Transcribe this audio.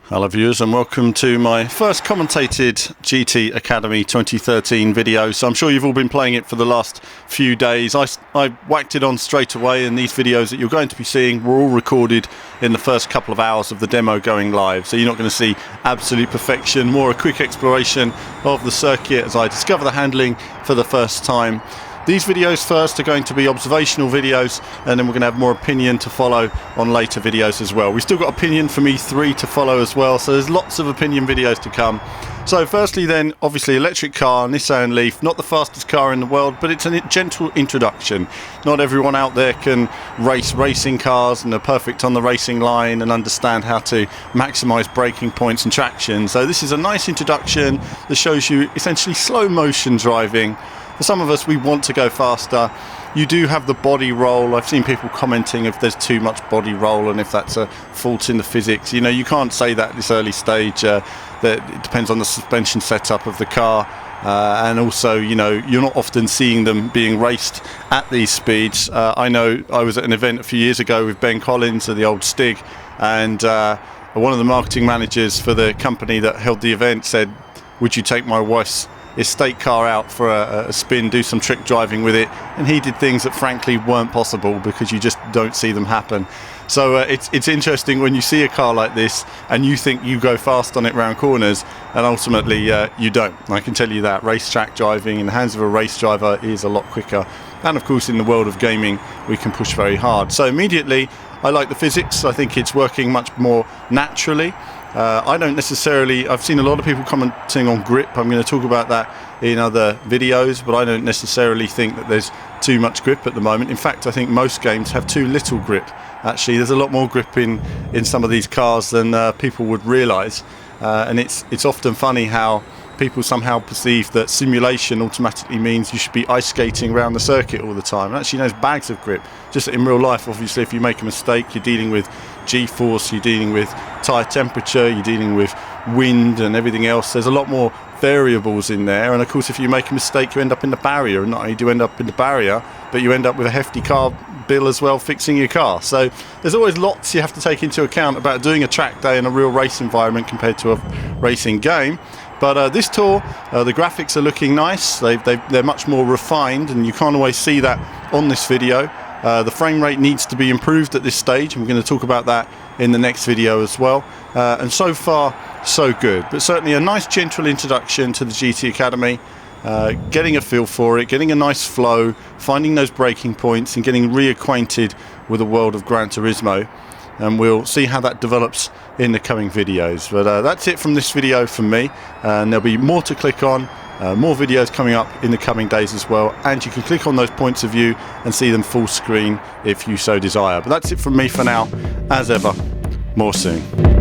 Hello viewers, and welcome to my first commentated GT Academy 2013 video. So I'm sure you've all been playing it for the last few days. I whacked it on straight away, and these videos that you're going to be seeing were all recorded in the first couple of hours of the demo going live. So you're not going to see absolute perfection, more a quick exploration of the circuit as I discover the handling for the first time. These videos first are going to be observational videos, and then we're going to have more opinion to follow on later videos as well. We've still got opinion from E3 to follow as well, so there's lots of opinion videos to come. So firstly then, obviously electric car, Nissan Leaf, not the fastest car in the world, but it's a gentle introduction. Not everyone out there can race racing cars and are perfect on the racing line and understand how to maximise braking points and traction. So this is a nice introduction that shows you essentially slow motion driving. For some of us, we want to go faster. You do have the body roll. I've seen people commenting if there's too much body roll and if that's a fault in the physics. You know, you can't say that at this early stage. That it depends on the suspension setup of the car. And also, you know, you're not often seeing them being raced at these speeds. I know I was at an event a few years ago with Ben Collins of the old Stig, and one of the marketing managers for the company that held the event said, "Would you take my wife's estate car out for a spin, do some trick driving with it?" And he did things that frankly weren't possible because you just don't see them happen. So it's interesting when you see a car like this and you think you go fast on it round corners, and ultimately you don't. I can tell you that racetrack driving in the hands of a race driver is a lot quicker, and of course in the world of gaming we can push very hard. So immediately I like the physics. I think it's working much more naturally. I don't necessarily, I've seen a lot of people commenting on grip. I'm going to talk about that in other videos, but I don't necessarily think that there's too much grip at the moment. In fact, I think most games have too little grip. Actually, there's a lot more grip in some of these cars than people would realise. And it's often funny how people somehow perceive that simulation automatically means you should be ice skating around the circuit all the time. And actually there's bags of grip. Just in real life, obviously, if you make a mistake, you're dealing with G-force, you're dealing with tyre temperature, you're dealing with wind and everything else. There's a lot more variables in there, and of course if you make a mistake you end up in the barrier, and not only do you end up in the barrier, but you end up with a hefty car bill as well fixing your car. So there's always lots you have to take into account about doing a track day in a real race environment compared to a racing game. But this tour, the graphics are looking nice. They're much more refined, and you can't always see that on this video. The frame rate needs to be improved at this stage, and we're going to talk about that in the next video as well. And so far, so good. But certainly a nice gentle introduction to the GT Academy, getting a feel for it, getting a nice flow, finding those braking points, and getting reacquainted with the world of Gran Turismo. And we'll see how that develops in the coming videos. But that's it from this video from me, and there'll be more to click on. More videos coming up in the coming days as well, and you can click on those points of view and see them full screen if you so desire. But that's it from me for now. As ever, more soon.